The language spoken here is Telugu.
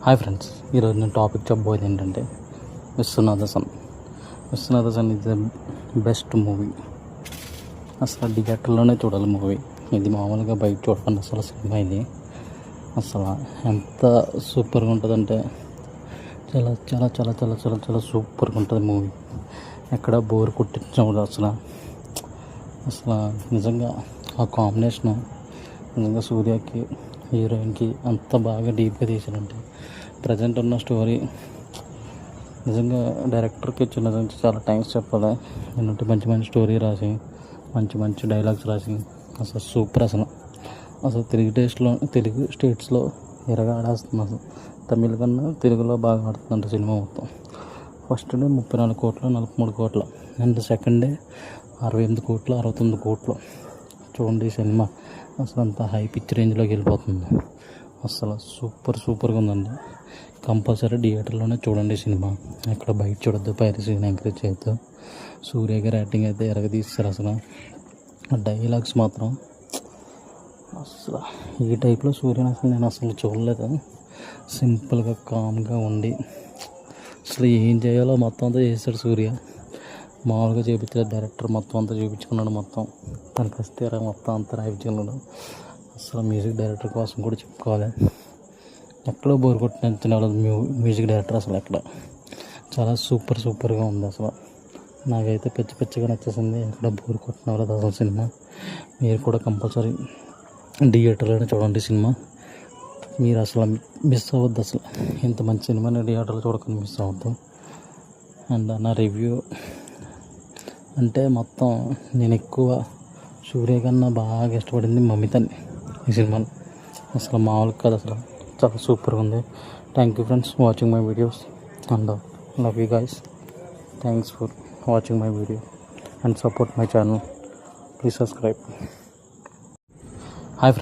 హాయ్ ఫ్రెండ్స్, ఈరోజు నేను టాపిక్ చెప్పబోయేది ఏంటంటే Viswanatha son. Viswanatha son is the best movie. అసలు థియేటర్లోనే చూడాలి మూవీ. ఇది మామూలుగా బయట చూడకండి. అసలు సినిమా ఇది అసలు ఎంత సూపర్గా ఉంటుందంటే చాలా చాలా చాలా చాలా చాలా చాలా సూపర్గా ఉంటుంది మూవీ. ఎక్కడ బోర్ కొట్టించకూడదు అసలు. అసలు నిజంగా ఆ కాంబినేషన్ నిజంగా సూర్యకి హీరోయిన్కి అంత బాగా డీప్గా తీసారంటే ప్రజెంట్ ఉన్న స్టోరీ నిజంగా డైరెక్టర్కి నిజంగా చాలా థ్యాంక్స్ చెప్పాలి. ఎందుకంటే మంచి మంచి స్టోరీ రాసి మంచి మంచి డైలాగ్స్ రాసి అసలు సూపర్. అసలు తెలుగు స్టేట్స్లో ఎరగా ఆడేస్తుంది. అసలు తమిళ కన్నా తెలుగులో బాగా ఆడుతుందంట సినిమా మొత్తం. ఫస్ట్ డే 34 కోట్లు 43 కోట్లు అండ్ సెకండ్ డే 68 కోట్లు 69 కోట్లు. చూడండి ఈ సినిమా అసలు అంత హై పిచ్ రేంజ్లోకి వెళ్ళిపోతుంది. అసలు సూపర్గా ఉందండి. కంపల్సరీ థియేటర్లోనే చూడండి సినిమా. ఎక్కడ బయట చూడొద్దు, పైరసీని ఎంకరేజ్ చేయొద్దు. సూర్య గారి యాక్టింగ్ అయితే ఎరగదీస్తారు. అసలు ఆ డైలాగ్స్ మాత్రం అసలు ఈ టైప్లో సూర్యని అసలు నేను అసలు చూడలేదు. సింపుల్గా కామ్గా ఉండి అసలు ఏం చేయాలో మొత్తం అంతా చేశాడు సూర్య. మామూలుగా చేయించలేదు, డైరెక్టర్ మొత్తం అంతా చూపించుకున్నాడు. మొత్తం తనకు వస్తే మొత్తం అంతా రాయించుకున్నాడు. అసలు మ్యూజిక్ డైరెక్టర్ కోసం కూడా చెప్పుకోవాలి. ఎక్కడో బోర్ కొట్టిన మ్యూజిక్ డైరెక్టర్ అసలు ఎక్కడ చాలా సూపర్గా ఉంది. అసలు నాకైతే పిచ్చిగా నచ్చేసింది. ఎక్కడ బోర్ కొట్టిన వాళ్ళది అసలు సినిమా. మీరు కూడా కంపల్సరీ థియేటర్లోనే చూడండి సినిమా. మీరు అసలు మిస్ అవ్వద్దు. అసలు ఇంత మంచి సినిమాని థియేటర్లో చూడకుండా మిస్ అవ్వద్దు. అండ్ నా రివ్యూ అంటే మొత్తం నేను ఎక్కువ సూర్య కన్నా బాగా ఇష్టపడింది మమితని ఈ సినిమాని. అసలు మామూలుగా కాదు, అసలు చాలా సూపర్గా ఉంది. Thank you friends watching my videos and love you guys. Thanks for watching my video and support my channel. Please subscribe. Hi friends.